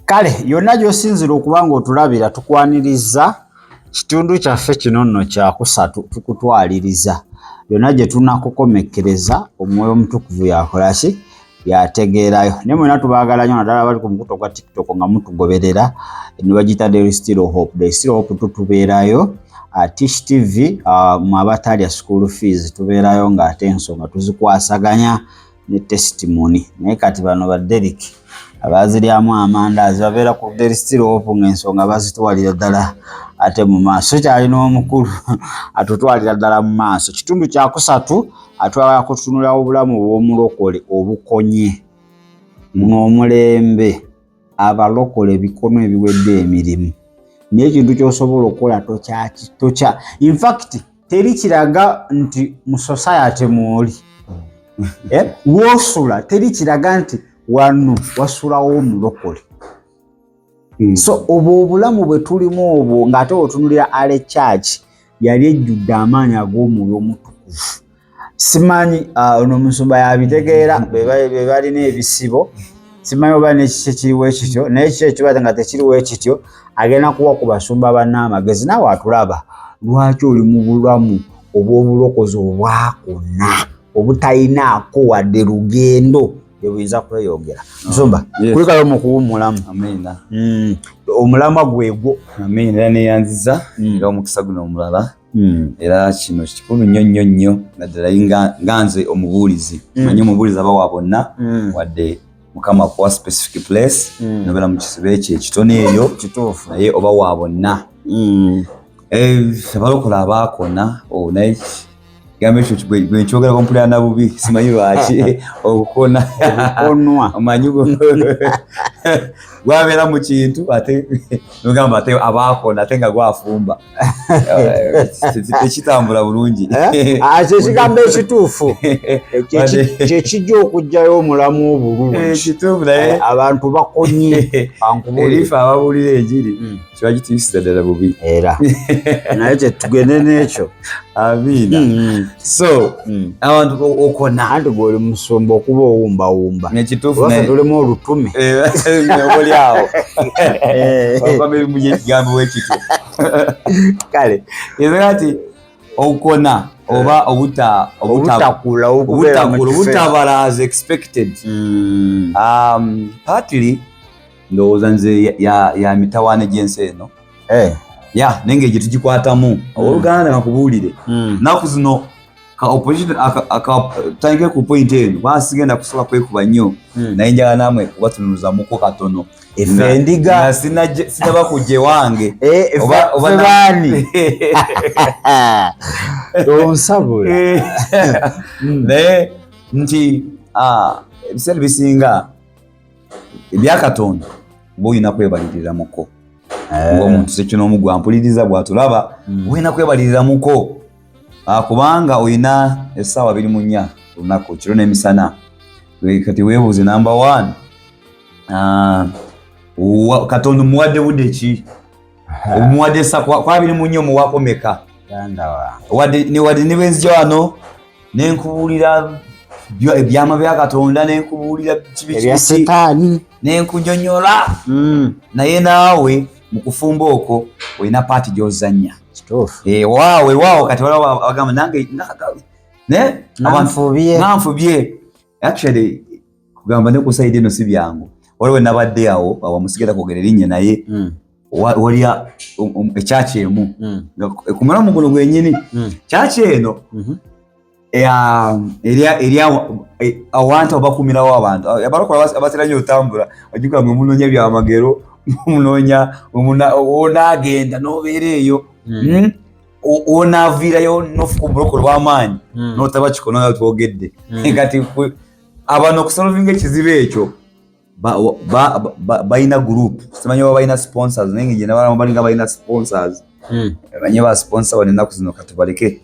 Kale yonna gy'osinzira okuba ng'otulabira tukwaniriza kitundu kyaffe kino nno kyakusatu tukutwaliriza yonna gye tunakukomekkereza omwoyo omutukuvu yakola ki yategeerayo ne mwena tubaagala nnyo naddala bali ku mukuto gwa TikTok nga mutugoberera ne bagiyita There is Still Hope. There is Still Hope tutubeerayo Tish TV mu abatalya school fees tubeerayo ng'ate ensonga tuzikwasaganya ne testimony naye kati bano ba Derek abaziryamu amandaazi babeera ku There is Still Hope ng'ensonga bazitwalira ddala ate mu maaso kyalina omukulu atutwalira ddala mu maaso. Kitundu kyakusatu atwala kutunula obulamu bw'omulokole obukonye n'omulembe abalokole ebikono ebiwedde emirimu n'ekintu ky'osobola okukola tokya in fact teri kiraga nti mu society mwoli wosula teri kiraga nti wano wasulawo omulokole. So obwo obulamu bwe tulimu obwo ng'ate otunulira Ale Church yali ejjudde amaanyi ag'omwoyo omutukuvu. Simanyi ono omusumba yabitegeera be balina ebisibo simanyi oba n'ekiki kiriwo ekityo naye kiki ekibaate nga tekiriwo ekityo agenda kuwa ku basumba bannaamagezi naawe atulaba lwaki oli mu bulamu obw'obulokozi obwakonna obutalinaako wadde lugendo gye buyinza kweyongera. Nsumba kulikayo mu kuwummulamu. Amina. Omulamwa gwegwo. Amina era neyanziza era omukisa guno omulala era kino kikulu nnyo naddala nga nze omubuulizi manyi omubuulizi aba wa bonna wadde Mukama kuwa specific place nobeera mu kisibo ekyo ekitono eyo kituufu naye oba wa bonna abalokola abaakona naye gambe ekyo bwe nkyogera mpulira na bubi simanyi lwaki okukona amanyi gwabeera mu kintu ate nogamba ate abaakona ate nga gwafumba tekitambula bulungi. Kyekigambo ekituufu kyekijja okuggyayo omulamu obulungi abantu bakonye erife ababuulira enjiri kiba gitiisira ddala bubi era naye kyetugende n'ekyo. Amina. So abantu okona anti gwoli musumba okuba owumbawumba nekituufu tulimu olutume oli awo okwamirimu gyekigambo wekityo kale eza kati okona oba obutakula obutabala as expected partly ndowooza nze ya mitawaana gy'ensi eno nenge gye tugikwatamu oluganda nakubuulire naku zino tandike ku point eno basigenda kusobola kwekuba nnyo naye njala namwe kuba tununuzamuko katono efe endiga sinaba kujje wange obaani onsabula naye nti ebiseera bisinga ebyakatonda oba olina kwebaliriramuko ng'omuntu sekinomu gwampuliriza bw'atulaba olina kwebaliriramuko kubanga olina essaawa 24 olunaku kiro n'emisana kati weebuuze number 1 katonda omuwadde budde ki omuwadde kwa 24 omuwaako meka wadde ne bwenzija wano nenkubuulira ebyama bya Katonda nenkubuulira ebyaSetaani nenkunyonyola naye naawe mu kufumba okwo olina paati gy'ozannya waawe kati waliwo bagamba nange nanfubye actually kugamba ne ku side eno si byangu waliwo nabadde awo awamusigera kwogera erinnya naye walya ekyaki emu kumala omukono gwenyini kyaki eno eri awantu abakumirawo abantu abalokola abatera nnyo otambula ojjukira mwe munoonya byamagero onaagenda n'obeera eyo onaaviirayo n'ofuka obuloko lw'amaanyi n'otaba kikono nga twogedde kati abantu okusolvinga ekizibu ekyo balina group simanyi oba balina sponsors naye ngegye nabalamu balinga balina sponsors banye ba sponsor wane ennaku zino kati baleke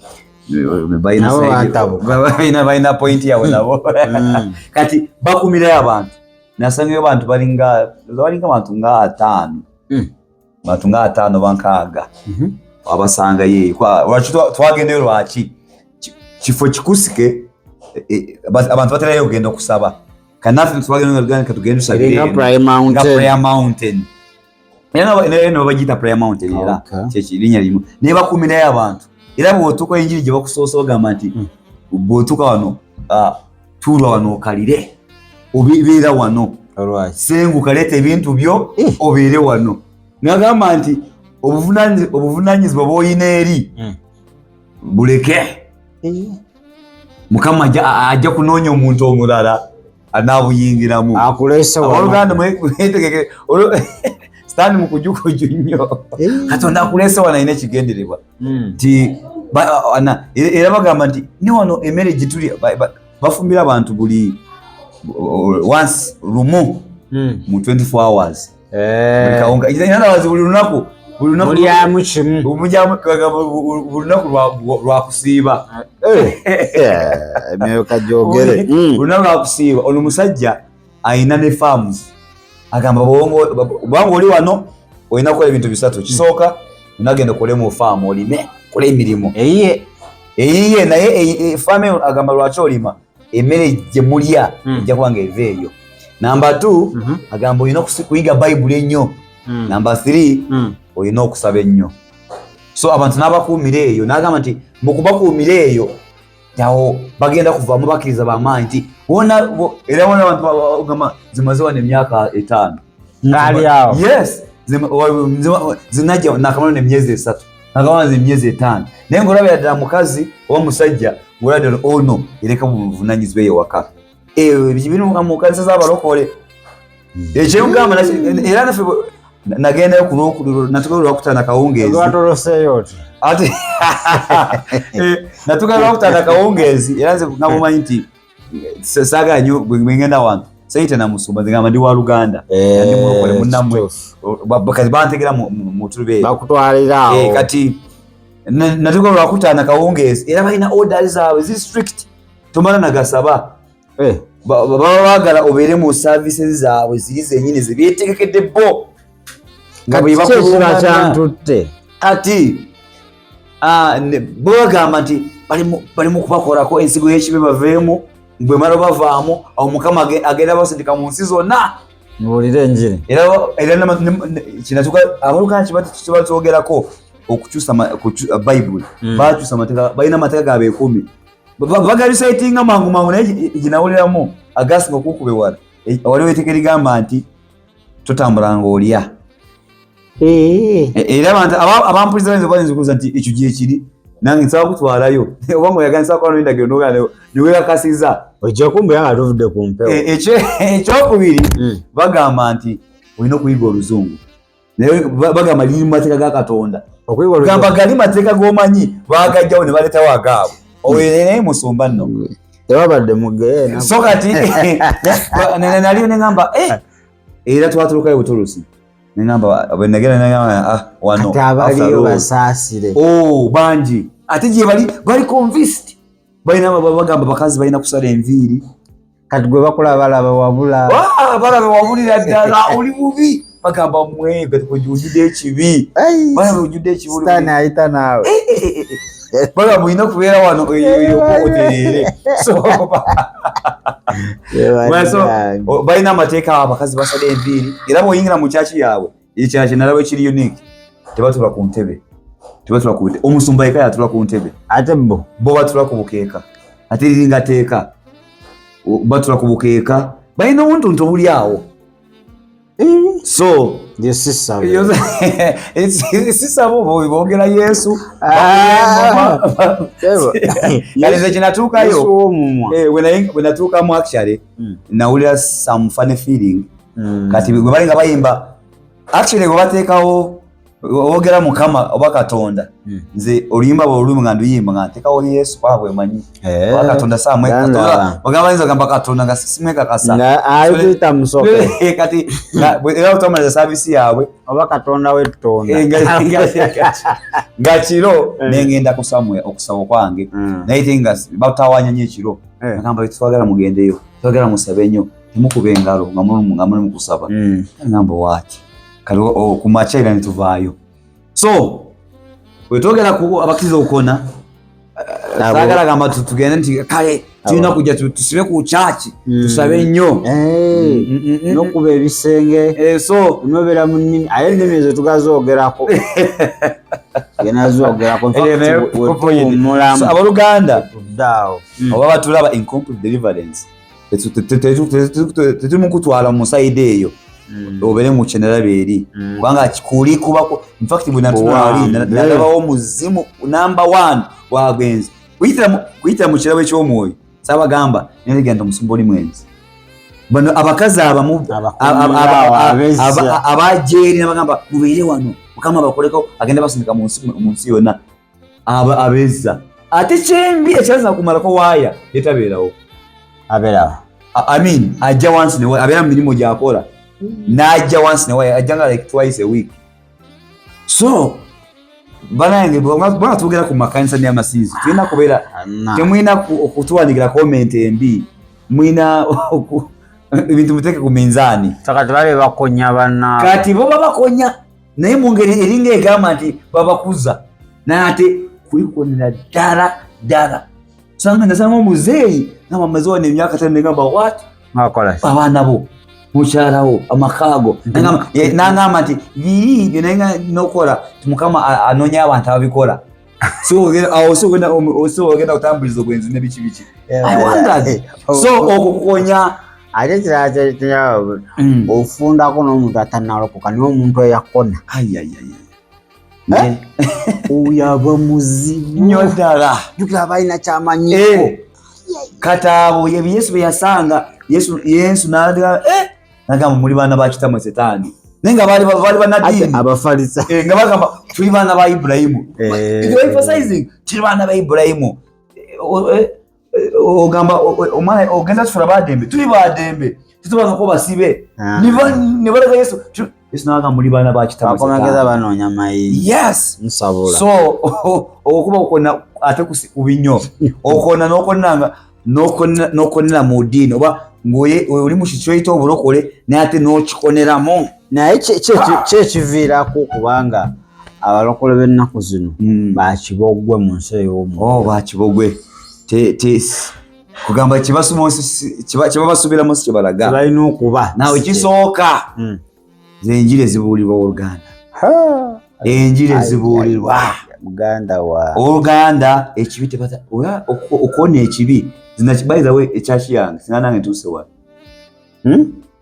balina point yawe nabo kati bakumirayo abantu nasangayo abantu balinga abantu nga 5 abantu nga 5 bankaaga abasanga ye lwaki twagendeyo lwaki kifo kikusike abantu baterayo ogenda okusaba kanafe twagenda ngagana katugenda tusabire nga Prayer Mountain no bagita Prayer Mountain era chechi linya limu ne bakumira abantu era bwotuko injiri gye bakusoosa ogamba nti bwotuka wano tulwa wano kalire obibeera wano sengu kalete ebintu byo obeere wano ngagamba nti obuvunanyizibwa bwoyina eri buleke Mukama ajja kunoonya omuntu omulala anaabuyingiramu akulese Oluganda mwetegeke stand mu kujukuju nnyo Katonda akulese wana ine kigendererwa nti era bagamba nti ni wano emmere gituli bafumbira abantu buli once lumu mu 24 hours buli lunaku lwakusiiba lwakusiiba ono musajja ayina ne farms agamba bwanga oli wano olina kukola ebintu bisatu kisooka onagenda okole mu farm olime kola emirimu eyiye naye farm agamba lwaki olima emmere gye mulya ejja kubanga eva eyo namba 2 agamba olina kuyiga bayibuli ennyo namba 3 olina okusaba ennyo so abantu n'abakuumira eyo n'agamba nti mukubakuumira eyo awo bagenda kuvaamu bakkiriza bamaanyi nti era wona abantu bagamba zimaze wano emyaka 5 ngali awo yes zinajja nakamano emyezi 3 nakamano emyezi 5 naye ng'olabira ddala mukazi oba musajja ng'olabira ono ereka mu buvunanyizibwa eyo waka bino mu kanisa z'abalokole ekyemugamba era naffe nagendayo ku Lwokuliro natuka Lwakutaano kawungeezi ate natuka Lwakutaano kawungeezi era nze nga mumanyi nti saagala nnyo bwe ngenda wantu sayite na musumba ngamba ndi wa Luganda ndi mulokole munnamwe kati bantegera mu tulubeera bakutwalira awo kati natuka Lwakutaano kawungeezi era balina orders zaabwe ziri strict tomala nagasaba baba baagala obeere mu services zaabwe ziri zennyini zibyetegekedde bo kyantutte ati bwagamba nti balimu kubakolako ensigo y'ekibi baveemu bwe mala bavaamu awo Mukama agenda basindika mu nsi zonna muwulire enjiri era kinatuka abaluganda kibatwogerako okukyusa bayibuli bakyusa amateeka balina amateeka gaabwe 10 bagalisaitinga mangu naye ginawuliramu agasinga okukuba ewala waliwo etteeka ligamba nti totambulanga olya era abantu abampuliza bayinza kubuuza nti ekyo gyekiri nange nsaba kutwalayo oba ngaoyaganisa kwano endagiro nogala niwekakasiza ojja kumbe nga tuvudde ku mpewo ekyokubiri bagamba nti olina okuyiga oluzungu naye bagamba liri mu mateeka ga Katonda gamba gali mateeka g'omanyi bagajjawo ne baleetawo agaabwe naye musumba nno tewabadde mugeena so kati naliyo negamba era twatulukayo butulusi nengamba bwenagera wano abaliyo basaasire bangi ate gye bali convinced balina bagamba bakazi balina kusala enviiri kati gwe balaba wabulira ddala oli bubi bagamba mwebe ojudde ekibi balaba ojudde ekibi ayita naawe bagamba olina kubeera wano otereere balina amateeka abakazi basala enviiri era bw'oyingira mu kyaki yaabwe ekyaki nalaba ekiri unique tebatula ku ntebe omusumba yeka yatula ku ntebe ate bo batula ku bukeeka ate liringa teeka batula ku bukeeka balina obuntuntu obuli awo so sisabo boogera Yesu kalize kinatuukayo when natuukamu actually nawulira some funny feeling kati bwe bali nga bayimba actually bwe bateekawo oogera Mukama oba Katonda nze oluyimba bwolulimi nga nduyimba nga nteekawo Yesu kwa bwemanyi oba Katonda bagamba bayinza gamba Katonda nga simwekakasa ayita musoke kati era otamaliza saabisi yaabwe oba Katonda wetutonda nga kiro nengenda kusamwe okusaba okwange naye nga batawanya nnyo ekiro agamba twagala mugendeyo twagala musabe nnyo temukuba engalo nga muli mu kusaba ngamba waaki kali kumakya era netuvaayo so wetwogera ku abakkiriza okukona sagala gamba tugende nti kale tulina kujja tusibe ku church tusabe nnyo nokuba ebisenge so nobera mu nnimi aye ennimi ezo tugazoogerako genazoogerako abaluganda daawo oba batulaba incomplete deliverance tetuli mu kutwala mu sayidi eyo obere mu kyenera beeri kubanga kikuli kubako infact bwe natunali nalabawo muzimu number 1 wagenzi kuyitira mu kirabo eky'omwoyo sabagamba negenda musumba oli mwenzi bano abakazi abamu abajeeri nabagamba mubeere wano mukama bakoleko agenda basindika mu nsi yonna abeza ate kyembi ekyaza kumalako waaya yetabeerawo abeerawo I mean ajja once ne abeera mu mirimu gyakola najja once ne ajjanga like twice a week so banange bwana tugera ku makanisa n'amasizi tulina kubeera temwina okutwanigira comment embi mwina ebintu muteke ku minzaani saka tubale bakonya bana kati bo babakonya naye mu ngeri eringa egamba nti babakuza nate kulikonera ddala sanga ndasanga omuzeeyi n'amamaziwa n'emyaka 10 negamba what makola abaana bo mukyalawo amakaago nangamba nti biri byenanga nokola timukama anonya abantu ababikola so ogenda kutambuliza ogwenzi nebiki I wondered so okukonya ate kirala ofundako n'omuntu atanalokoka niwo omuntu eyakona oyo aba muzibu nnyo ddala jukira balina kyamanyiko kataabo yesu bwe yasanga yesu nagamba muli baana ba kitamu setaani naye nga baali bannaddiini abafalisa nga bagamba tuli baana ba Ibulayimu emphasizing tuli baana ba Ibulayimu ogamba omwana ogenda tufuna badembe tuli badembe tutubangako basibe ne balaga yesu nagamba muli baana ba kitamu bakomageza banoonya mayini yes nsabula so okuba okona ate kubi nnyo okona n'okonera mu ddiini oba ng'oli mu kikyoyita obulokole naye ate n'okikoneramu naye kyekiviirako kubanga abalokole b'ennaku zino bakibogwe mu nsi ey'omwoyo bakibogwe kugamba kyebabasubiramu si kyebalaga balina okuba nawe kisooka enjiri ezibuulirwa oluganda enjiri ezibuulirwa muganda wa oluganda ekibi tebata okona ekibi zinakibayizawe ekyaki yange singa nange ntuuse wano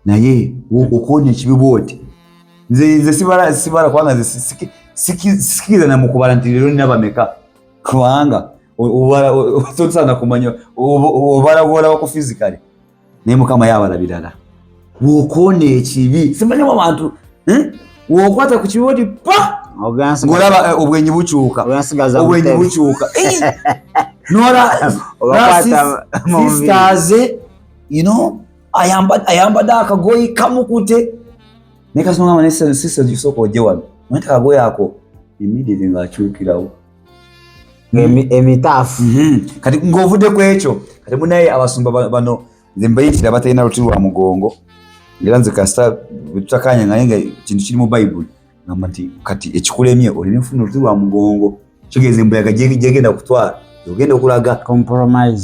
naye okona ekibi bwoti nze sibala kubanga sikiriza namukubala nti leero nina bameka kubanga totusaana kumanya obala bwolabako physically naye mukama yabala birala wokona ekibi simanyimu abantu wokwata ku kibi oti pa ngolaba obwenyi bukyuka nola sisters ayambadde akagoyi kamukute naye kasonga sisters gisooka ojje wano mwete akagoyi ako immediately ng'akyukirawo emitaafu kati ng'ovudde ku ekyo kati munaye abasumba bano nze mbayitira batalina luti lwa mugongo era nze kasita tutakanya naye nga kintu kiri mu bayibuli ngamba nti kati ekikulemye olina enfuna oluti lwa mugongo kigeza embuyaga gyegenda kutwala ogenda okulaga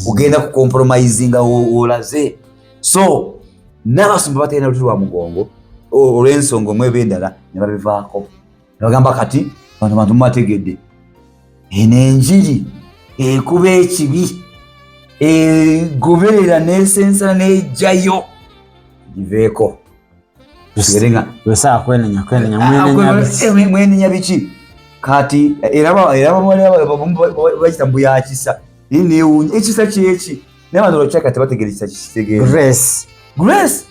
ogenda ku compromise nga olaze so n'abasumba batalina luti lwa mugongo olw'ensonga omweba endala ne babivaako ne bagamba kati bantu mubategedde eno enjiri ekuba ekibi egoberera n'esensala n'ejjayo giveeko mwenenya biki kati era bakita mbu yakisa naye newunya ekisa kyeki naye abantu olwokyaka tebategere kisa kitegeera grace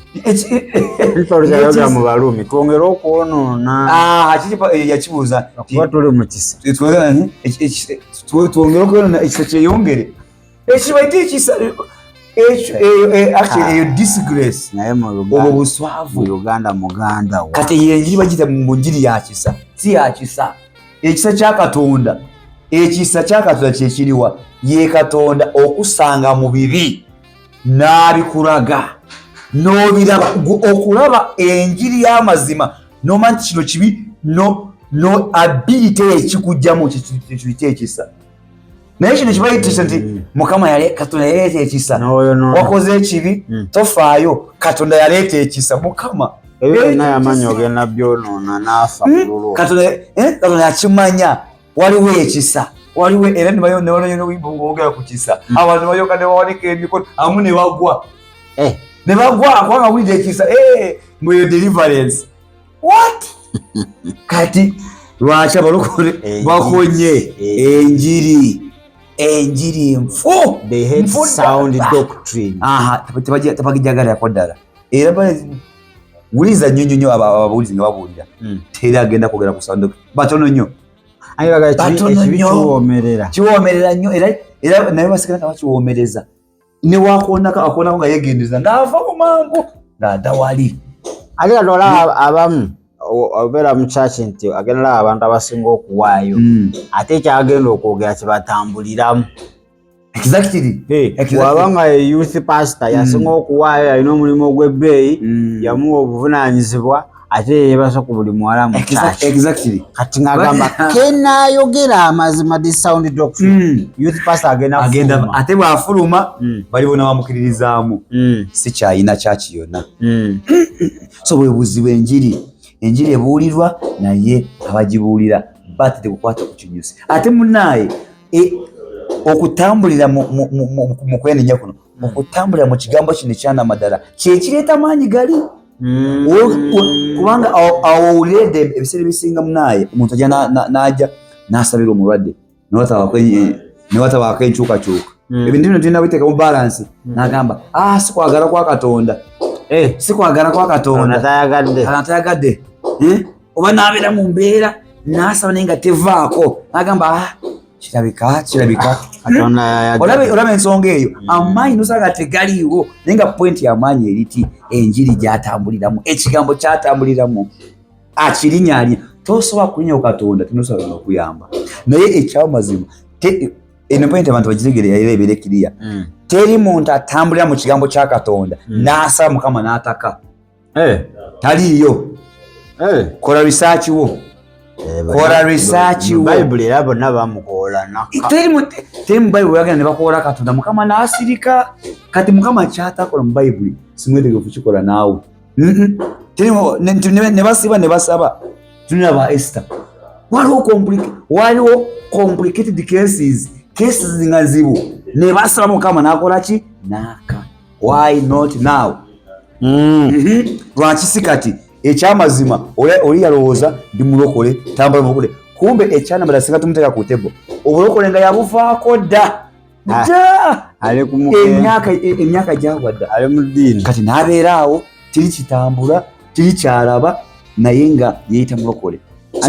mu Balumi twongera okwonoona yakibuuza kuba tuli mu kisa twongera okwonoona ekisa kyeyongere ekibaite ekisa eyo disgrace naye obwo buswavu Uganda muganda wa kati yenjiri bagita mu njiri yakisa si yakisa ekisa kya Katonda ekisa kya Katonda kyekiriwa ye Katonda okusanga mu bibi n'abikulaga n'obiraba okulaba enjiri y'amazima n'omanya kino kibi no ability ekikujjamu ekisa naye kino kibayitisa nti Mukama Katonda yaleeta ekisa wakoze ekibi tofaayo Katonda yaleeta ekisa Mukama naye amanyi ogenda byonoona n'afa kululu Katonda yakimanya waliwo ekisa waliwo era nebayo n'obuyimba ng'ogera ku kisa abantu bayoka ne bawanika emikono amu ne bagwa ne bagwa kubanga wulira ekisa mweyo deliverance what kati lwaki abalokole bakonye enjiri nfu they had sound doctrine tebagijagala yako ddala era wuliza nnyo ababuulizi nga babuulira teri agenda kwogera ku sound batono nnyo kiwoomerera nnyo era naye basigala nga bakiwoomereza ne wakonako nga yegendeza ng'ava mu mangu ng'adda wali ate katola abamu obeera mu kyaki nti agenda abantu abasinga okuwaayo ate ekyagenda okwogera kyebatambuliramu wabanga youth pastor yasinga okuwaayo alina omulimu ogw'ebbeeyi yamuwa obuvunaanyizibwa ate yeebasa ku buli muwala mu kyaki kati ng'agamba kenayogera amazima di sound doctrine youth pastor agenda ate bw'afuluma bali bona bamukiririzaamu si kyayina kyaki yonna so bwe buzibu enjiri ebuulirwa naye abagibuulira batete kukwata ku kinyusi ate munaaye okutambulira mu kwenenya kuno okutambulira mu kigambo kino ekyanamadala kyekireeta maanyi gali kubanga awowulire ebiseera ebisinga munaaye omuntu ajja n'ajja n'asabira omulwadde newatabaako enkyukakyuka ebintu bino tulina biteeka mu balansi n'agamba sikwagala kwa Katonda sikwagala kwa Katonda tayagadde oba n'abeera mu mbeera n'asaba naye nga tevaako n'agamba kirabika olaba ensonga eyo amaanyi nosanga tegaliiwo naye nga pointi y'amaanyi eriti enjiri gyatambuliramu ekigambo kyatambuliramu akirinyaalya tosobola kulinya Katonda tinosobola okuyamba naye ekyamazima eno pointi abantu bagitegere era ebeere kiriya teri muntu atambulira mu kigambo kya Katonda n'asaba Mukama n'ataka taliiyo kola research wo Bible era bonna bamukola teri mu Bible yagenda ne bakola Katonda Mukama n'asirika kati Mukama kyatakola mu Bible simwetegefu kikola naawe ne basaba tulina ba Esther waliwo complicated cases nga zibu ne basaba Mukama n'akola ki n'aka why not now lwaki si kati ekyamazima oli yalowooza ndi mulokole tambula mulokole kumbe ekyanamala singa tumuteeka ku tebo obulokole nga yabuvaako dda emyaka gyagwadda ali mu ddiini kati n'abeera awo tiri kitambula tiri kyalaba naye nga yeeyita mulokole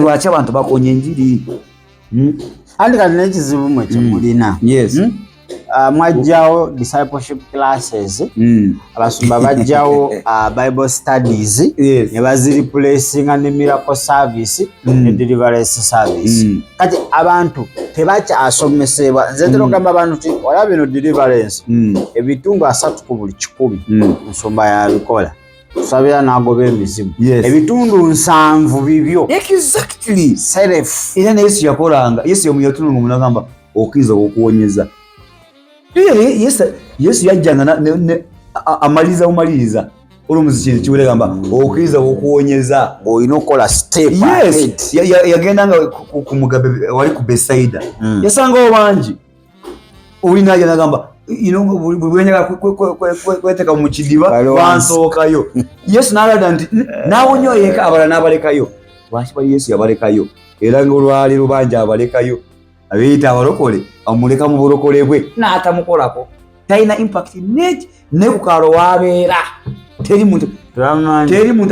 lwaki abantu bakonya enjiri andi kati n'ekizibu mwe kyemulina mwajjawo discipleship classes abasumba bajjawo Bible studies ne baziriplacinga ne miracle service ne deliverance service kati abantu tebakyasomesebwa nze ntera okugamba abantu nti olaba bino deliverance ebitundu 3 ku buli 100 nsumba yabikola tusabira n'agoba emizimu ebitundu 7 bibyo exactly self era ne Yesu yakolanga Yesu yamuyatunga munagamba okwiza okuwonyeza Yesu yajjanga amaliriza olumuziki kiwere gamba okwiza okuwonyeza olina okukola step yagendanga ku mugabe wali ku Besaida yasangawo bangi olina ajja nagamba bwenyaga kweteka mu kidiba wansookayo Yesu n'alaga nti nawonyoyeka abala n'abalekayo lwaki bali Yesu yabalekayo era ng'olwali lubanja abalekayo abeeyita abalokole amuleka mu bulokole bwe n'atamukolako talina impact ne ku kaalo waabeera teri muntu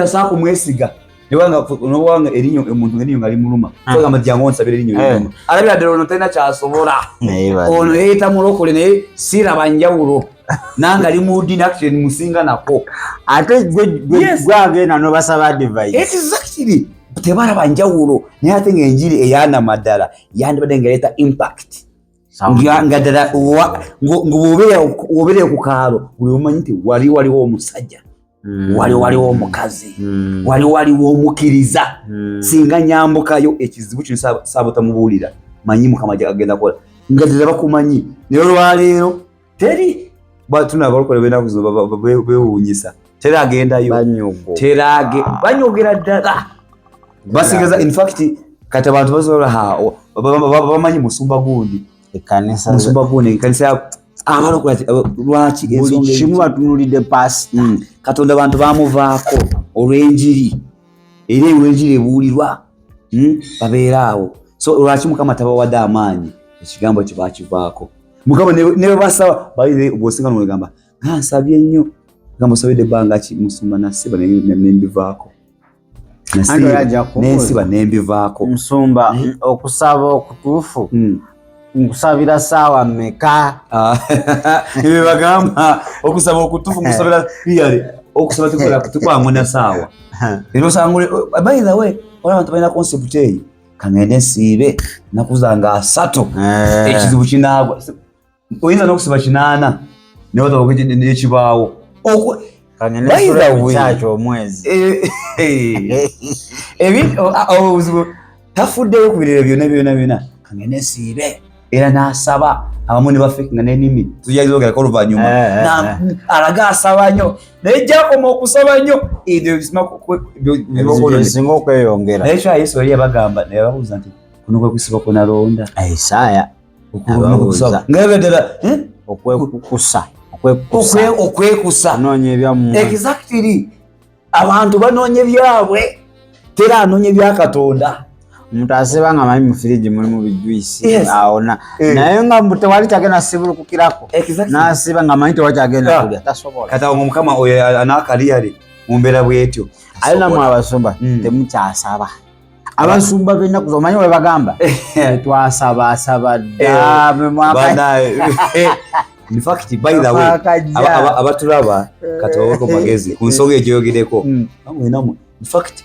asobola kumwesiga nobanga erinyo omuntu erinyo nga limuluma sogamba jangu onsabira erinyo limuluma alabira ddala ono talina kyasobola ono yeeyita mulokole naye siraba njawulo nanga limuudini actually musinga nako ate gwagenda nobasaba advice exactly tebalaba njawulo naye ate ng'enjiri eyanamadala yandibadde ngaleeta impact nga ddala ng'obeere ku kaalo buli omanyi nti waliwo omusajja waliwo omukazi waliwo omukiriza singa nyambukayo ekizibu kino saaba tamubuulira manyi Mukama agenda kola nga ddala bakumanyi naye olwaleero teri batuna abalokole bena bewuunyisa teri agendayo banyogera ddala basigeza in fact kati abantu basobola bamanyi musumba gundi ekkanisa abalokole lwaki buli kimu batunulidde pasita Katonda abantu bamuvaako olw'enjiri era olw'enjiri ebuulirwa babeera awo so lwaki Mukama tabawadde amaanyi ekigambo kye bakivaako Mukama ne basaba bayire bw'osinga n'ogamba nsabye nnyo gamba osabidde ebbanga ki musumba nasiba nembivaako nensiba nembivaako musumba okusaba okutuufu nkusabira saawa mmeka ebyo bagamba okusaba okutuufu nkusabira piyale okusaba tukwangona saawa era osanga by the way abantu balina concept eyo kangende nsiibe nakuzanga 3 ekizibu kinaagwa oyinza n'okusiba 8 naye otabuka ekibaawo omwezi obuzibu tafuddeyo ku birere byonna kangende nsiibe era n'asaba abamu ne baffe nga n'ennimi tujyaizoogerako oluvannyuma alaga asaba nnyo naye gyakoma okusaba nnyo ebyo bisinga okweyongera naye kya Yesu yali yabagamba naye yababuuza nti kuno kwe kusiba kunalonda Isaaya nga ddala okwekusa anoonya ebyammwe exactly abantu banoonya byabwe tera anoonya bya Katonda omuntu asiba nga amanyi mu firiji mulimu bijwisi awona naye nga tewali kyagenda sibulukukirako n'asiba nga amanyi tewali kyagenda kulya tasobola kati awo Mukama oyo anaakaliyale mu mbeera bwetyo ali namwe abasumba temukyasaba abasumba b'ennaku omanyi we bagamba twasaba dda in fact by the way abatulaba kati baweko magezi ku nsonga egyogereko in fact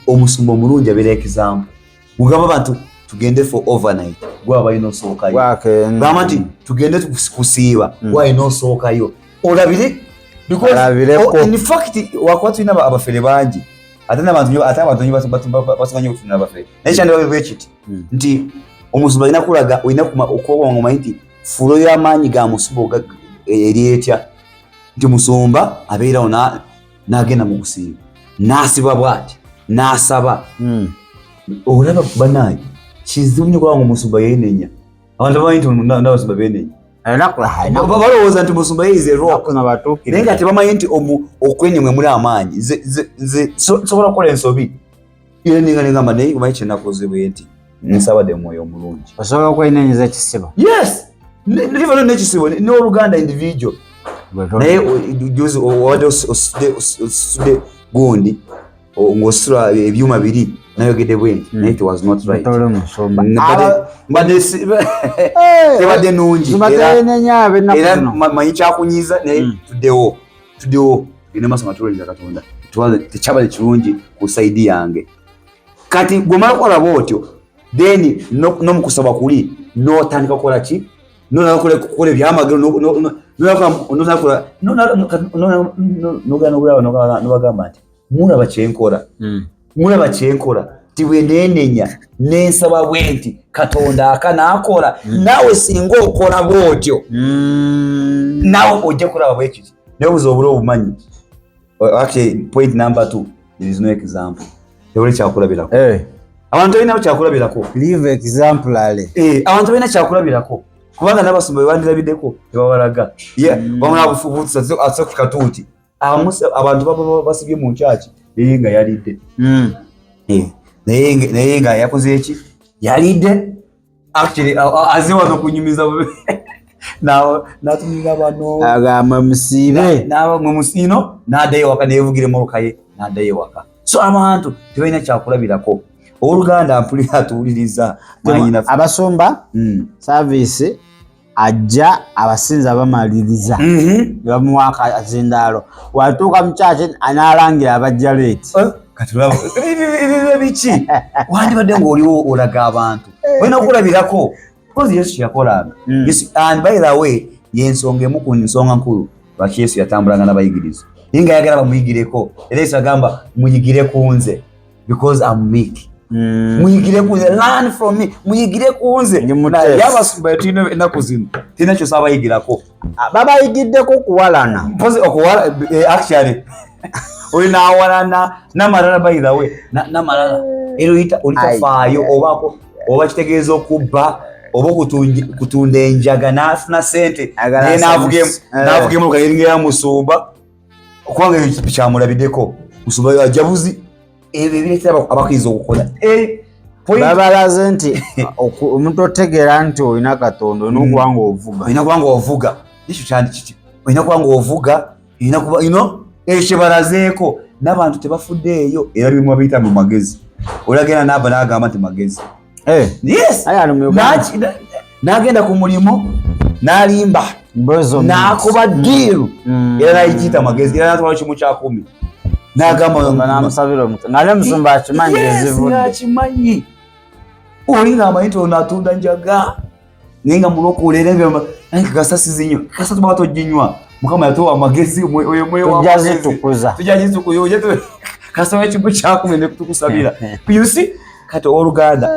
omusumba omulungi abeera example mugamba abantu tugende for overnight gwe abalina osookayo gamba nti tugende kusiiba gwe alina osookayo olabire in fact wakuba tulina abafere bangi ate abantu basomanyi okufunira abafere naye kyandibabwe kiti nti omusumba alina kulaga olina okwogomanya nti fulo y'amaanyi ga musumba eri etya nti musumba abeerawo n'agenda mu kusiiba n'asiba bw'ati n'asaba olaba banaye kizibu nnyo kubanga omusumba yeenenya abantu bamanyi nti n'abasumba beenenya balowooza nti musumba yeyize naye nga tebamanyi nti okwenye mwe muli amaanyi sobola kukola ensobi era nengamba naye omanyi kyenakoze bwe nti nsabadde mwoyo omulungi osobola okwenenyeza ekisibo yes livano n'ekisibo n'oluganda individual naye juzi owadde osudde gundi ng'osula ebyuma biri nayogedde bwenti naye it was not right tebadde nungi era manyi kyakunyiza naye tuddewo genda maaso nga tulolera Katonda tekyabale kirungi ku saidi yange kati gwemala kukola bwotyo then n'omukusaba kuli n'otandika kukola ki nokukola ebyamagero nobagamba nti mulaba kyenkola ti bwe neenenya n'ensaba bwe nti Katonda akanaakola naawe singa okola bwotyo naawe ojja kulaba bwe kiti naye obuza obula obumanyi actually point number 2 there is no example tewali kyakulabirako abantu balina kyakulabirako live exemplary abantu balina kyakulabirako kubanga n'abasumba bwe bandirabiddeko tebabalaga bamala bufubuusa ase ku katuuti abantu baba basibye mu nkyaki naye nga yalidde naye nga yakoze eki yalidde actually aze wano kunyumiza n'atumiza bano agamba musiibe mwe musiino n'addayo waka neyevugira emmotoka ye n'addayo waka so abantu tebalina kyakulabirako oluganda mpulira atuwuliriza abasumba service ajja abasinza bamaliriza bamuwa akazindaalo watuuka mu kyaki anaalangira abajja leeti katulaba biki wandibadde ng'oliwo olaga abantu olina okulabirako because Yesu yakolanga and by the way yensonga emu ku nsonga nkulu lwaki Yesu yatambulanga n'abayigiriza naye nga ayagala bamuyigireko era Yesu agamba muyigire ku nze because I'm meek muyigire kunze, learn from me, muyigire kunze. Yabasumba yatino ennaku zino tina kyo sabayigirako, babayigiddeko kuwalana mpozi okuwala actually oli nawalana namalala by the way namalala eruyita olitafaayo oba kitegeeza okubba oba kutunda enjaga n'afuna sente naye n'avugemu lukayiringera musumba okubanga ekyo kyamulabiddeko musumba ajabuzi ebyo ebireetera abakkiriza okukola babalaze nti omuntu otegeera nti olina Katonda olina kubanga ovuga ekyo kyandi kiti olina kubanga ovuga olina kuba ekyo balazeeko n'abantu tebafuddeeyo era bimu bayita mu magezi olagenda n'aba n'agamba nti magezi yes n'agenda ku mulimu n'alimba n'akuba ddiiru era n'ayikiyita magezi era n'atwala kimu kya 10 n'akimanyi oli ng'amanyi nti ono atunda njaga naye nga mulwokuuleera gasasizi nnyo kasa tuba toginywa Mukama yatowa amagezi tujazitukuza kasaba ekimu kya 10 ne kutukusabira you see kati oluganda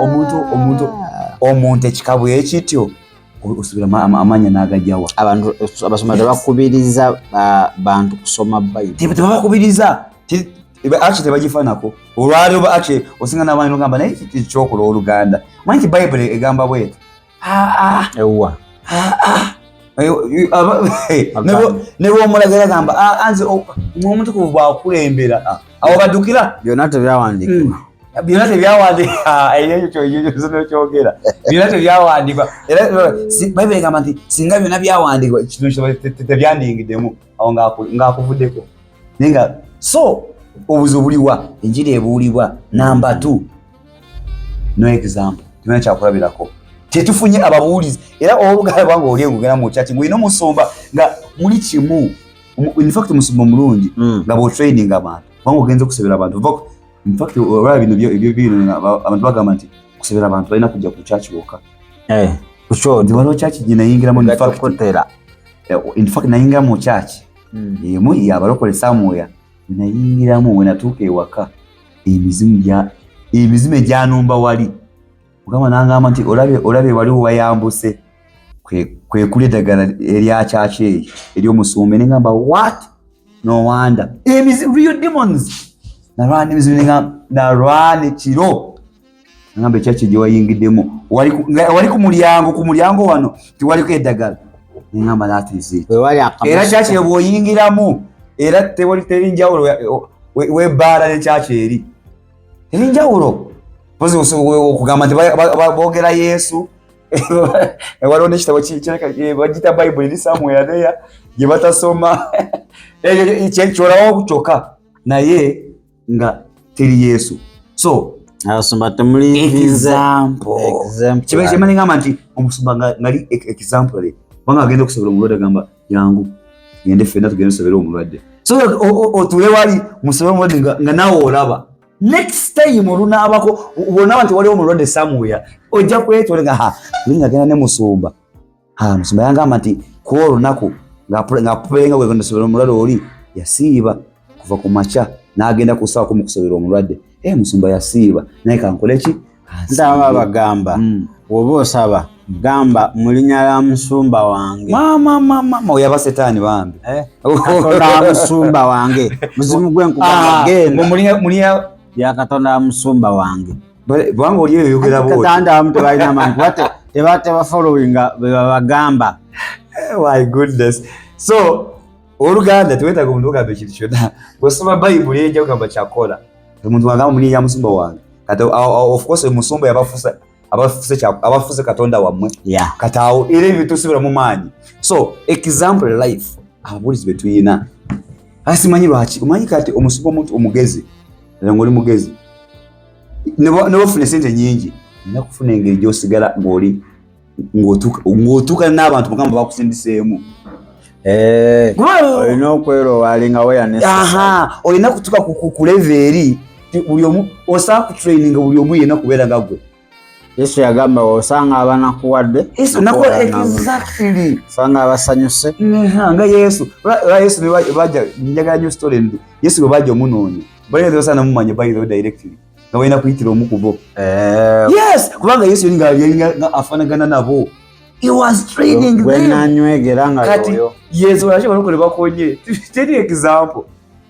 omuntu ekikabu ekityo osubira amanya n'agajjawa abantu abasoma tebakubiriza bantu kusoma Bayibuli tebakubiriza actually tebagifanako olwali oba actually osinga n'abantu ogamba naye ekyokola oluganda manyi nti Bayibuli egamba bweti ewa nebwomulagala gamba anze omutukuvu bwakulembera awo badukira byonna tebyawandiikibwa byonna tebyawandiikwa era Bayibuli egamba nti singa byonna byawandiikwa kino tebyandingiddemu awo ng'akuvuddeko naye nga so obuzibu buliwa enjiri ebuulibwa number 2 no example tumenya kyakulabirako tetufunye ababuulizi era oluganda bwanga oli engugenda mu church ngulina omusumba nga muli kimu in fact omusumba mulungi nga bw'otraining abantu bwanga ogenze okusebera abantu in fact olwala bino abantu bagamba nti okusebera abantu balina kujja ku church wokka ndi waliwo church gye nayingiramu in fact nayingira mu church emu yabalokole Samuel nayingiramu wenatuuka ewaka emizimu egyanumba wali Mukama n'angamba nti olabe waliwo wayambuse kwe kuli eddagala erya church ery'omusumba ne ngamba what no wonder real demons narwana emizimu narwana ekiro ngamba church gye wayingiddemu wali ku mulyango wano tiwaliko eddagala ne ngamba that is it era church bw'oyingiramu era teri njawulo webbaala ne church eri teri njawulo pozi okugamba nti boogera Yesu waliwo n'ekitabo bagita Bayibuli eri Samuel there gye batasoma kyolawo okukyokka naye nga teri Yesu so abasumba temuli kiba ngamba nti omusumba ngali example kubanga agenda okusabira omulwadde agamba yangu gende ffenna tugende tusabire omulwadde so otuule wali musabire omulwadde nga naawe olaba next time olunaabako olunaba nti waliwo omulwadde Samuel ojja kwetole nga ngagenda ne musumba musumba yangamba nti kuwa olunaku ng'apuperenga gwegenda okusabira omulwadde oli yasiiba kuva ku makya n'agenda ku ssaawa mu kusabira omulwadde musumba yasiiba naye kankole ki ndaba bagamba woba osaba gamba mu linnya lya musumba wange mama oyaba setaani bambi Katonda musumba wange muzimu gwenkugamba genda mu linnya lya Katonda wa musumba wange bwanga oli eyo yogera bwoti Katonda abamu tebalina manyi teba followinga bwe babagamba my goodness so oluganda teweetaga omuntu ogamba ekintu kyonna bw'osoma Bayibuli ejja kugamba kyakola omuntu wagamba mu linnya lya musumba wange kati of course omusumba abafuse Katonda wammwe kati awo era ebyo tusubira mu maanyi so example life ababuulizi be tuyina asimanyi lwaki omanyi kati omusumba omuntu omugezi era ng'oli mugezi ne bafuna sente nyingi olina kufuna engeri gy'osigala ng'otuuka n'abantu Mukama bakusindiseemu olina okwerowaalinga olina kutuuka ku level eri buli omu osaba kutraininga buli omu yenna kubeera nga gwe Yesu yagamba osanga abanakuwadde exactly osanga abasanyuse nga Yesu bajja njagala nnyo story ndi Yesu bwe bajja omunoonya balina osana mumanya by the directly nga wena kuyitira omukubo yes kubanga Yesu nga afanagana nabo. He was training them. Wena nywegera nga yoyo. Yesu wachiko lokole bakonye. Tell example.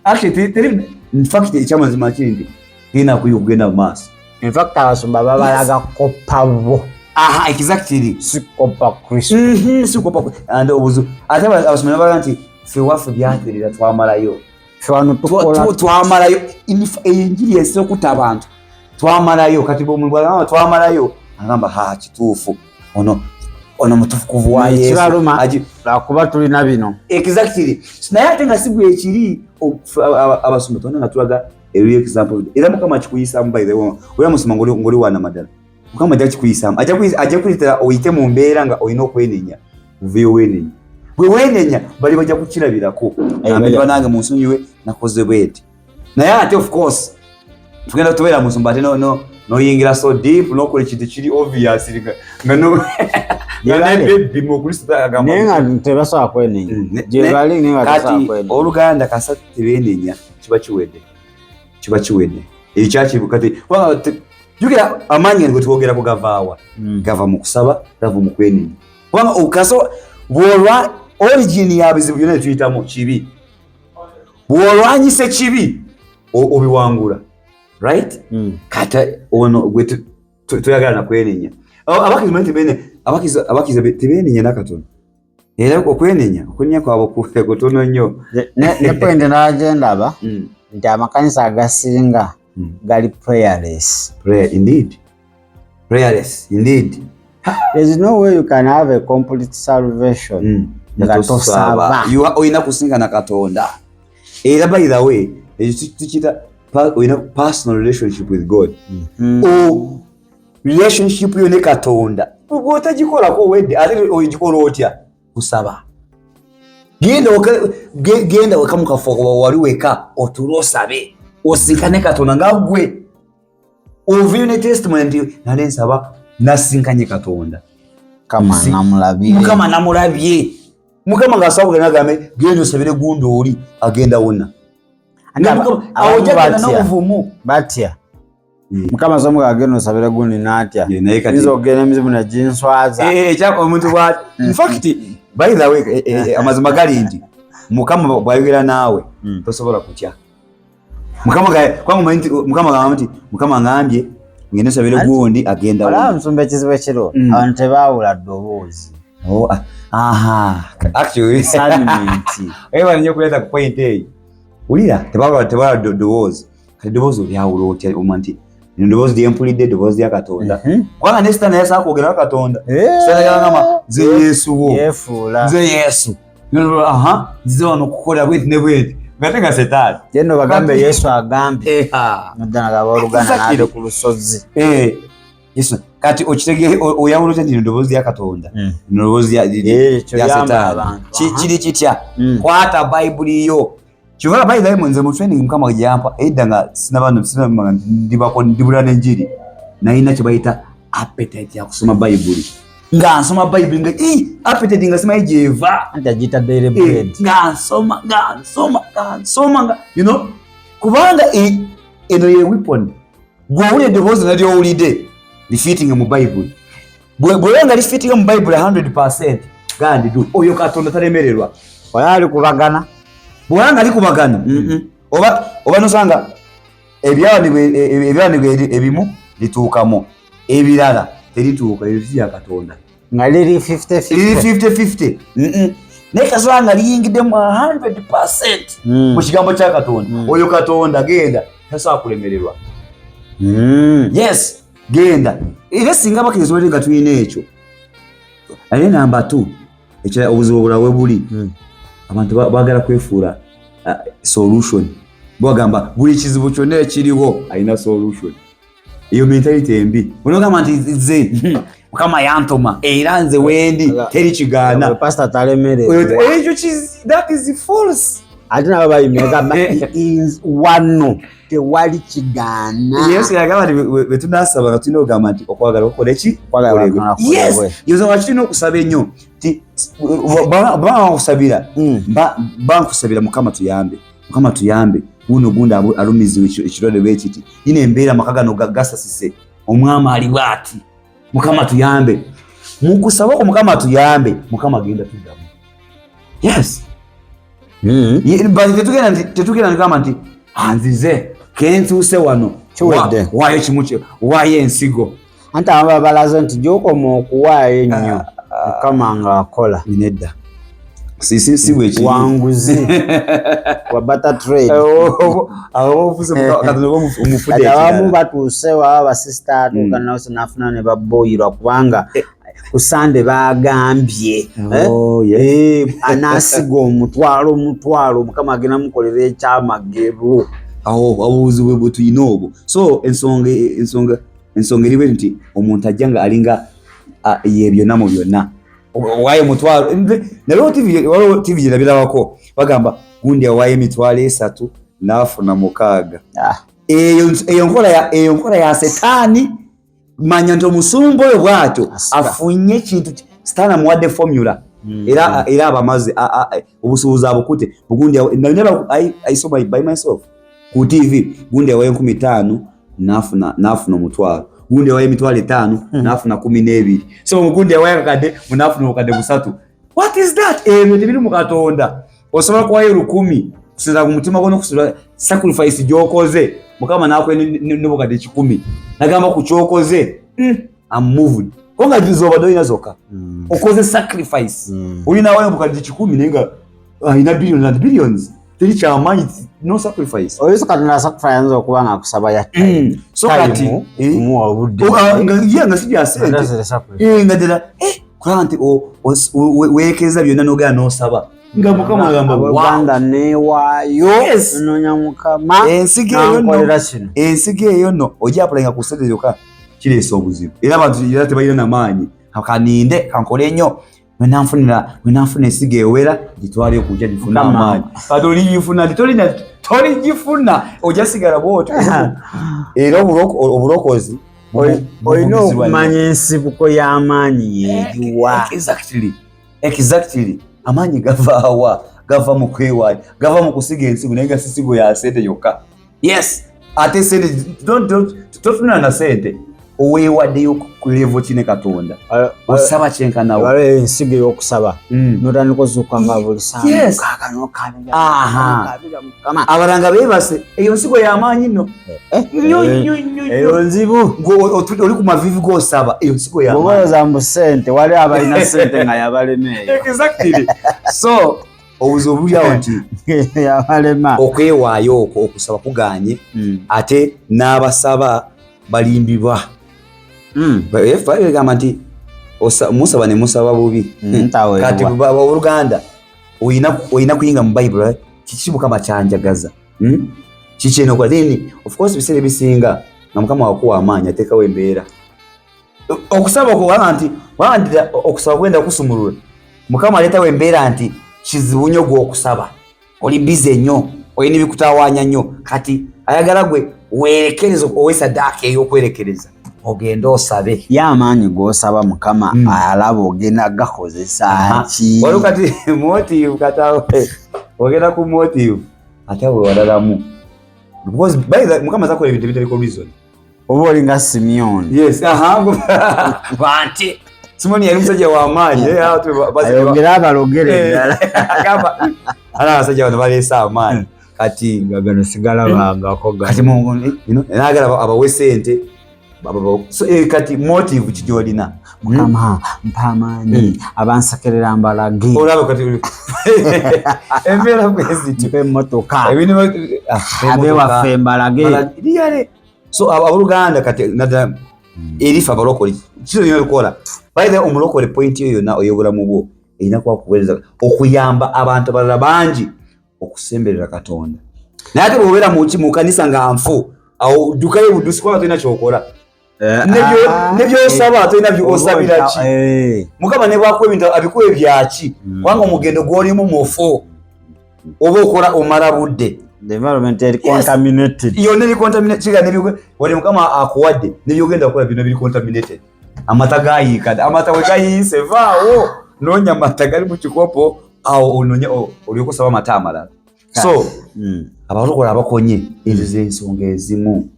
Actually tell in fact ekyamazima kindi ina kuyugenda mass. In fact abasumba babalaga kopabo. Aha, exactly. Sikopa Kristo. Sikopa and obuzu. Ate abasumba baganti fe wafu byaterera twamalayo. Fe wano tukola twamalayo injili esokuta abantu. Twamalayo kati bomulwa twamalayo agamba ha kituufu ono mutufukuvu wa Yesu kiraluma akuba tulina bino exactly naye ate nga sigwe ekiri abasumba tona natulaga eri example era mukama kikuyisa by the way oya musima ngoli wana madala mukama ajja kikuyisa ajja kuyitira oyite mu mbeera nga oyina okwenenya uviyo wenenya bwe wenenya bali bajja kukirabirako amenya banange mu nsonyiwe nakoze bwete naye ate of course tugenda tubera musumba ate no yingira so deep no kole kintu kiri obvious nga no baby mu Kristo agamba nenga tebasa kwenenya je bali nenga tebasa kwenenya oluganda kasatu tebenenya kiba kiwedde ekyachi bukati yugira amanya ngo twogera ko gavawa gava mu kusaba gava mu kwenenya kwanga okaso bwolwa origin ya bizibu yone tuyitamu kibi bwolwanyise kibi obiwangula right kata ono gwetu tuyagala na kwenenya abakizi mante bene abakizi tebenenya nakatono era okwenenya kwabo kutono nnyo ne point na agenda aba nti amakanisa agasinga gali prayerless. Prayerless indeed. There's no way you can have a complete salvation ngatosaba you oina kusinga na katonda era by the way tuchita oina personal relationship with God o relationship yo ne katonda otajikola ko wedde ate oyikolo otya kusaba genda wakamukafuka wali weka otulosabe osikane katonda ngagwe ovine testimony nale nsaba nasinkanye katonda kama namulabye mukama ngasabuke nagame genda osabire gundo oli agenda wona awojagana n'obuvumu batya mukama zomu agenda osabire gundi natya izo gene mizibu na jinswaza kyako omuntu bwa in fact by the way amazima gali ndi mukama bwayogera nawe tosobola kutya mukama ngambye ngene sabire gundi agenda wala nsumbe kizibu kiro abantu tebawula ddoboozi aha actually sentiment ewa nyo kuleta ku point eyi ulira tebawula ddoboozi kati ddoboozi lyawula otya omanti ddoboozi lyempulidde ddoboozi lya katonda kwanga nesita naye sakwogera katonda sanagamba nze Yesu wo nze Yesu aha nze wano okukola bweti ne bweti ngate nga setaani jeno bagambe Yesu agambe nadana gabalugana nade ku lusozi Yesu kati okitege oyawulo kya ddoboozi lya katonda ddoboozi lya setaani kiri kitya kwata Bible yo kivuga by the way nze mu training mukama gyampa edda nga sinaba ndibako ndibula n'enjiri nayina kye bayita appetite ya kusoma Bible nga nsoma Bible nga appetite nga sima jeva ndajita daily bread nga nsoma nga you know kubanga eno ye weapon gwawule ddoboozi nalyo owulidde lifitting mu Bible bwewanga lifitting mu Bible 100% gandi du oyo katonda talemererwa oyali kubagana bwanga likubagana oba nosanga ebyawanibwe ebimu lituukamo ebirala terituuka ebya katonda nga liri 50-50 naye kasooka nga liyingiddemu 100% mu kigambo kya katonda oyo katonda genda tasobola kulemererwa yes genda era singa bakiriza wali nga tulina ekyo ate namba 2 ekya obuzibu bulawe buli abantu bagala kwefuula solution bagamba buli kizibu kyonna ekiriwo alina solution iyo mentality embi onogamba nti nze mukama yantoma era nze wendi teri kigaana pastor talemererwa ekyo that is false ate nabo bayimegamba is one tewali kigaana Yesu yagamba nti bwe tunasaba nga tulina okugamba nti okwagala okukola eki yes yoza wakirina okusaba ennyo ti bankusabira bankusabira mukama tuyambe guno gunda alumiziwe ekirwadde bwe kiti ine embeera makagano gasasise omwama ali bwati Mukama tuyambe mukusaba ko Mukama tuyambe Mukama agenda tuddamu yes tetugenda ngamba nti anzize kentuse wano waayo kimuche waayo ensigo anta aba balazo nti gyokoma okuwaayo ennyo Mukama nga akola nedda si bweki wanguzi wa butter trade abamu batuuse waba basista atuuka naso nafuna ne baboyirwa kubanga ku Sande bagambye anasiga omutwalo Mukama agenda mukolera ekyamagero obubuzi bwe tuyina obwo so ensonga eriwe nti omuntu ajjanga alinga yebyonna mu byonna waayo mutwalo nalwo TV jirabirako bagamba gundi awaayo emitwalo 3 nafuna 6 eyo nkola ya setaani manya nti omusumba oyo bwato afunye ekintu sitaani amuwadde formula era abamaze obusuubuzi abukute bugundi I saw by myself ku TV gundi awaayo 15 nafuna omutwalo gundi awaayo emitwalo 5 nafuna 12 so mugundi awaayo akadde munafuna okadde 3 what is that ebyo tebiri mu Katonda osobola kuwaayo 10 kusinza ku mutima gwo n'okusula sacrifice gy'okoze Mukama nakwe n'obukadde 10 nagamba ku kyokoze I'm moved konga jizoba doina zoka okoze sacrifice ulina wale obukadde 10 nenga ina billions teri kyamanyi no sacrifice oyinza Katonda sacrifice okubanga akusaba ya so kati muwa budde nga sijja sente ngadela kwanti weekeza byonna nogera n'osaba nga Mukama agamba Uganda neewaayo nonya Mukama ensige eyo no ojja apulayinga ku sente yokka kireesa obuzibu era abantu era tebalina n'amaanyi kaninde kankole nnyo wenanfuna ensigo ewera gitwale okujja gifuna amaanyi kati oligifuna toligifuna ojja sigala bwoti era obulokozi olina okumanya ensibuko y'amaanyi yeegiwa exactly amaanyi gavaawa gava mu kwewaayo gava mu kusiga ensigo naye nga sisigo ya sente yokka yes ate sente totunana na sente oweewaddeyo ku level kine Katonda osaba kyenkanawo waliwo ensigo y'okusaba n'otandika ozuuka nga buli saa n'okabira Mukama abalanga beebase eyo nsigo y'amaanyi nno eyo nzibu oli ku mavivi g'osaba eyo nsigo y'amaanyi bw'olowooza mbu ssente waliwo abalina ssente nga yabalemeeyo exactly so obuzo bulyawo nti yabalema okwewaayo okwo okusaba kuganye ate n'abasaba balimbibwa bagamba nti musaba ne musaba bubi kati Oluganda oyina kuyinga mu Bible kiki Mukama kyanjagaza kiki eno kwa then of course biseera bisinga nga Mukama wakuwa amaanyi ateekawo embeera okusaba okuwala nti walandira okusaba kwenda kusumulula Mukama aleetawo embeera nti kizibu nnyo gw'okusaba oli bize nnyo olina ebikutawaanya nnyo kati ayagala gwe weerekereza owesaddaaka ey'okwerekereza ogenda osabe y'amaanyi g'osaba Mukama alaba ogenda gakozesa ki waliwo kati motive katawe ogenda ku motive ate awe walalamu because Mukama zakola ebintu ebitaliko reason oba olinga Simeon yes banti Simoni yali musajja w'amaanyi ayogera abalogere ddala ala abasajja bano baleesa amaanyi kati nga gano sigalabangako kati naagala abawe sente kati motive kigyolina Mukama mpa amaanyi abansekerera mbalage olaba kati embeera bweziti mpe emmotoka abewaffe mbalage so Abaluganda kati nada erifa abalokole kizo nnyo lukola by the omulokole point eyo yonna ey'obulamu bwo erina kuba kuweereza okuyamba abantu abalala bangi okusemberera Katonda naye ate bw'obeera mu kanisa nga nfu awo ddukayo buddusi kubanga tolina kyokola nebyosaba tolina byosabira ki Mukama ne bwakuwa ebintu abikuwa ebyaki kubanga omugendo gw'olimu mufu oba okola omala budde the environment is contaminated yonna eri contaminated kiga nebyo wali Mukama akuwadde nebyogenda okukola bino biri contaminated amata gayiika amata we gayiise vaawo noonya amata gali mu kikopo awo onoonya olyokusaba amata amalala So abalokole abakonye ezo ensonga ezimu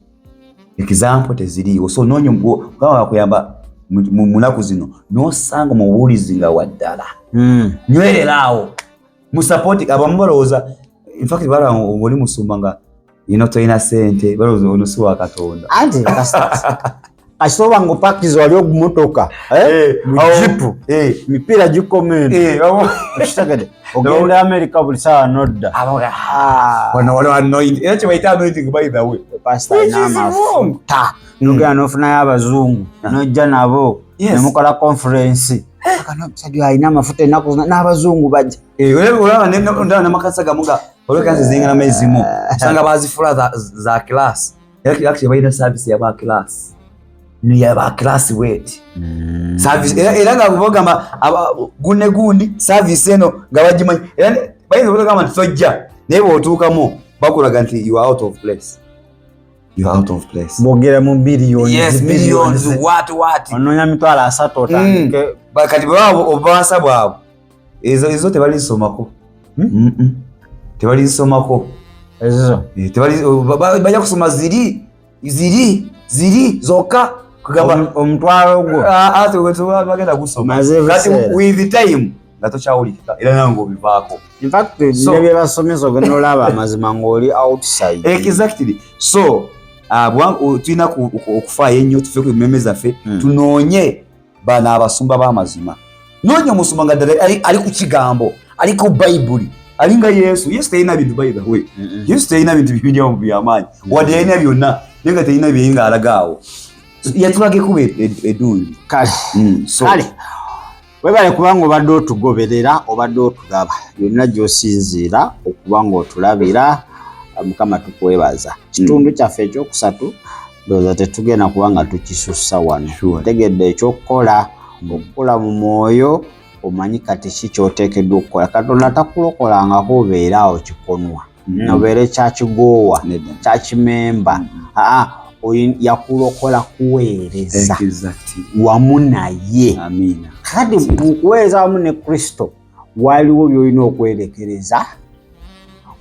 example teziriiwo. So nonyo bwa kuyamba munaku zino nosanga mu buwulizi nga waddala nywereraawo mu support abamu balowooza in fact bala oli musumba nga toyina sente balowooza ono si wa Katonda anti asoba ngo pakizo wali ogumotoka jipu mipira gikomene okitegede ogenda America buli sawa nodda wano wali anointing era kyebayita anointing by the way pastor n'amafuta nogenda n'ofunayo abazungu nojja nabo nemukola conference akano omusajja alina amafuta ennaku n'abazungu bajja olaba n'amakasa gamuga olwekansi zingana mezimu osanga bazifula za class era balina service yaba class niyaba class wet service era nga bagamba gunne gundi service eno nga bagimanyi era bayinza okugamba nti tojja naye bw'otuukamu bakulaga nti you are out of place. Bogera mu billions. Yes, millions. What? Ononya mitwala 3 otandike. Bakati bwabo obansa bwabo. Ezo tebalisomako. Tebalisomako. Ezo. Bajja kusoma ziri zoka kugamba omutwalo gwo. Ate bagenda kusoma. Kati with time ngato kyawulika era nango bivaako. In fact, nebye basomezo gwe nolaba amazima ng'oli outside. Exactly. So tulina okufaayo ennyo tufe ku mmeme zaffe tunoonye bana abasumba b'amazima. Noonya omusumba nga ddala ali ku kigambo, ali ku Bayibuli, ali nga Yesu. Yesu talina bintu by the way. Yesu talina bintu bibiryamu by'amaanyi. Wadde yalina byonna naye nga talina bye nga alagaawo. Yatulaga ekuba eddundi. Kale. Kale. Webale kubanga obadde otugoberera obadde otulaba byonna gy'osinziira okuba ng'otulabira. Mukama tukwebaza. Kitundu kyaffe ekyokusatu ndowooza tetugenda kubanga tukisussa wano. Tegedde ekyokukola okukola mu mwoyo omanyi kati ki ky'oteekeddwa okukola. Katonda takulokolangako obeeraawo kikonwa obeere kyakigoowa kyakimemba. Yakulokola kuweereza wamu naye. Kati mu kuweereza wamu ne Kristo waliwo by'olina okwerekereza,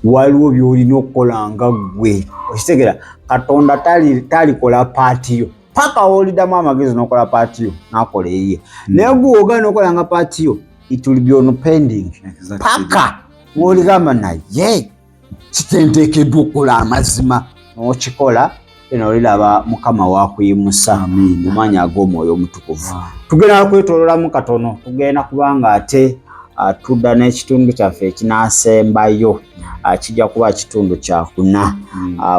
waliwo by'olina okukola nga ggwe. Okitegera Katonda talikola paati yo paka w'oliddamu amagezi n'okola paati yo n'akola eyiye. Naye gwe ogaana n'okola nga paati yo it will be on pending paka w'oligamba naye kitenteekeddwa okukola amazima n'okikola. Eno oliraba Mukama waakuyimusa mu maanyi ag'Omwoyo Omutukuvu. Tugenda kwetoololamu katono tugenda kubanga ate tudda n'ekitundu kyaffe ekinaasembayo kijja kuba kitundu kyakuna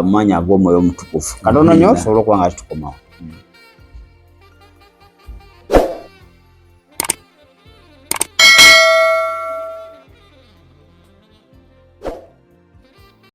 mu maanyi ag'Omwoyo Omutukuvu. Katono nnyo tusobole okuba nga tukomawo.